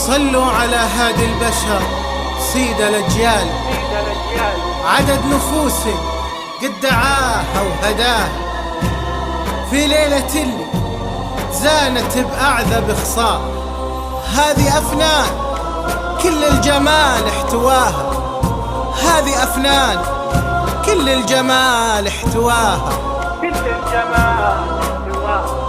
صلوا على هادي البشر سيد الأجيال، عدد نفوس قد دعاها وهداها، في ليلة اللي زانت بأعذب خصال. هذه أفنان كل الجمال احتواها، هذه أفنان كل الجمال احتواها، كل الجمال احتواها.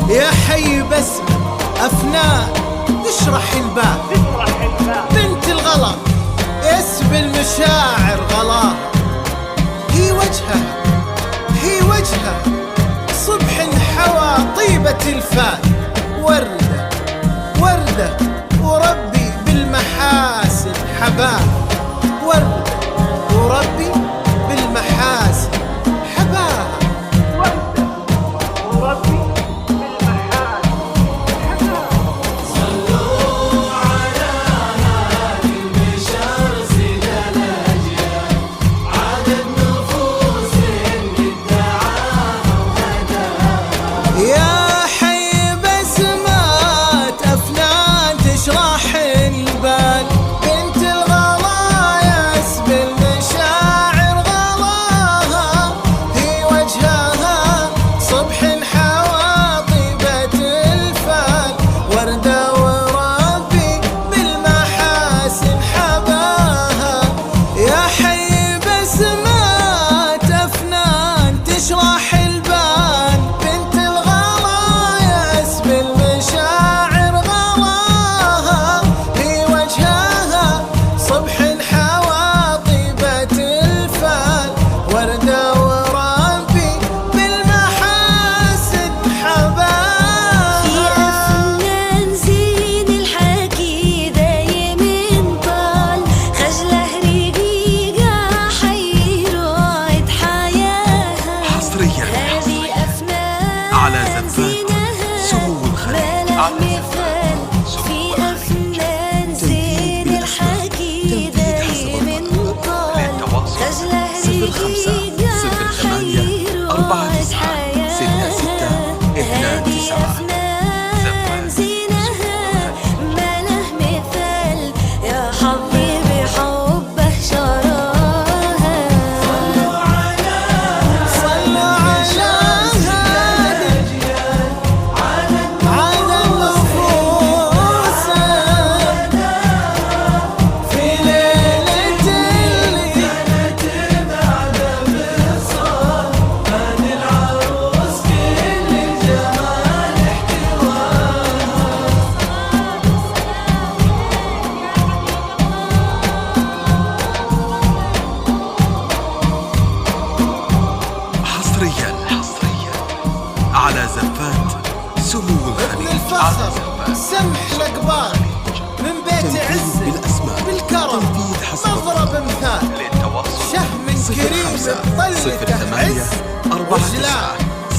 يا حي بسمة أفنان تشرح الباب، بنت الغلا اسم المشاعر غلاها، هي وجهها صبح حوى طيبة الفات، وردة وربي بالمحاسن حباها، وردة وربي بالمحاسن حباها، وردة وربي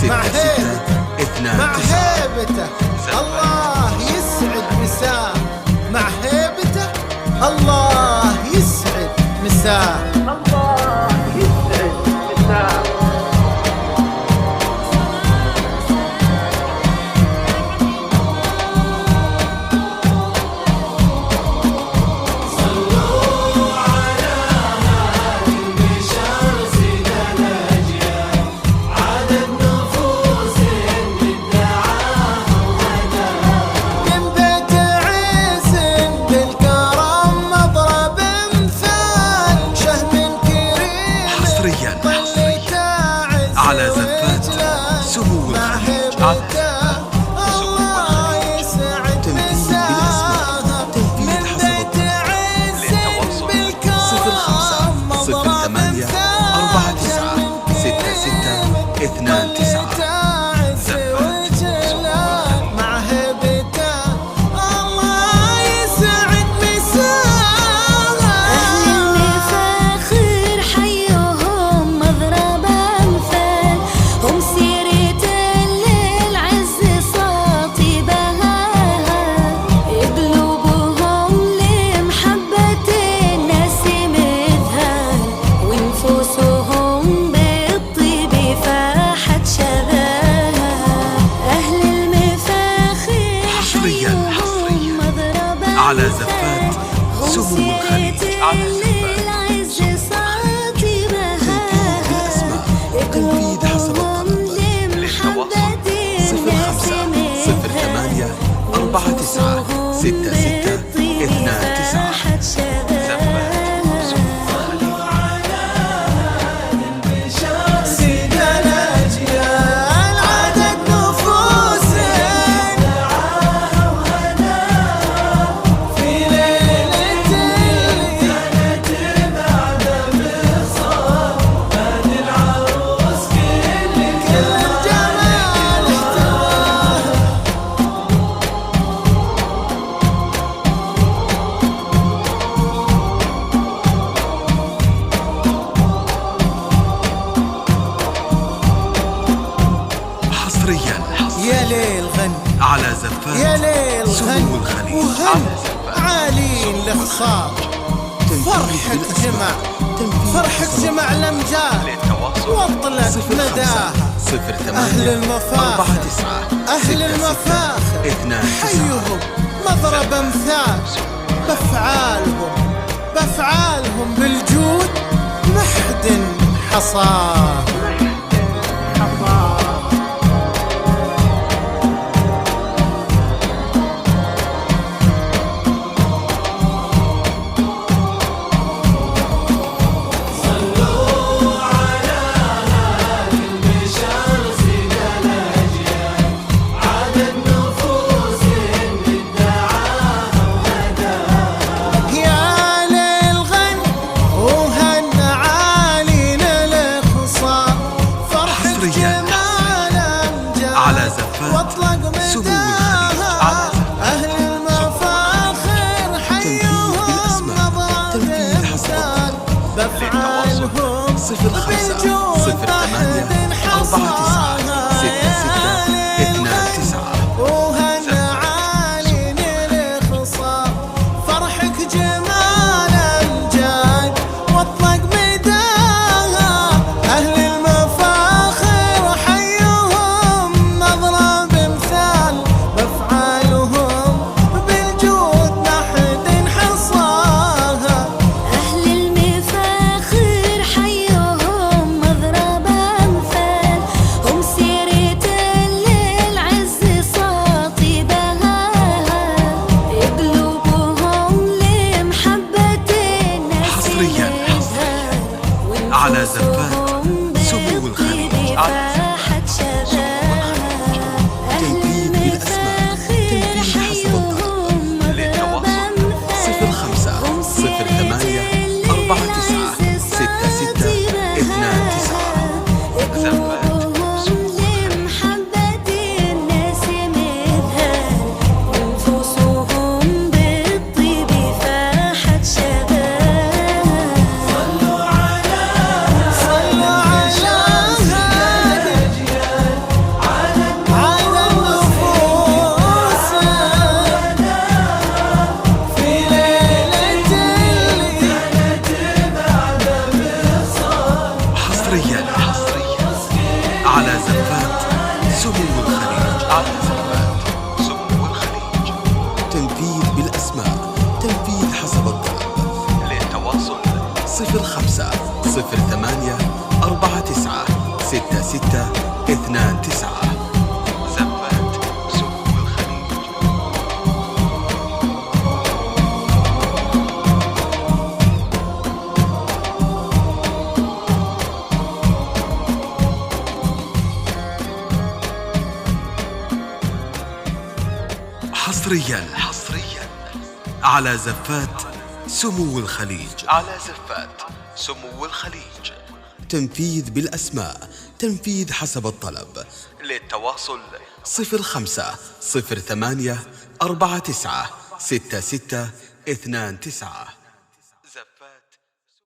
مع هيبته الله يسعد مساه، مع هيبته الله يسعد مساه، الله يسعد مساه. على زفات سمو الخليج. الله يسعد مساها من بيت عز بالكرم مضرب مثال مع هيبته الله يسعد مساها. أهل المفاخر حيهم مضرب أمثال، هم سيرة للعز صاطي بهاها، قلوبهم لمحبة الناس مذهال، ونفوسهم بالطيب فاحت شذاها. أهل المفاخر حصرياً مضرب على زفات سمو الخليج. للعز صاطي بهاها، تنفيذ حسب الطلب. للتواصل 0508 49 66 29. سيد الأجيال عدد نفوس في ليلة كانت بعد مصاب هذه العروس كل الجمال احتواها. حصريا يا ليل غن على زفات يا ليل سمو غن الخليج. وهن عالين الخصاب، فرحة جمع فرحة جمع الأمجاد واطلق مداها. أهل المفاخر أهل المفاخر حيهم مضرب أمثال، بأفعالهم بالجود محد حصاه. يا ليل غن وهن عالينا الخصام، فرحة حصرياً جمال أمجاد على زفات واطلق سمو مداها. الخليج. أهل المفاخر حيهم مضرب أمثال، بأفعالهم بالجود محد حصاها. وهن عالين الخصام، فرحك جمال أمجاد واطلق مداها. أهل المفاخر حيهم مضرب مثال، بأفعالهم بالجود محد حصاها. أهل المفاخر حيهم مضرب أمثال، هم 05 08 49 66 29. زفات سمو الخليج. حصريا على زفات سمو الخليج. تنفيذ بالأسماء، تنفيذ حسب الطلب. للتواصل 05 08 49 66 29.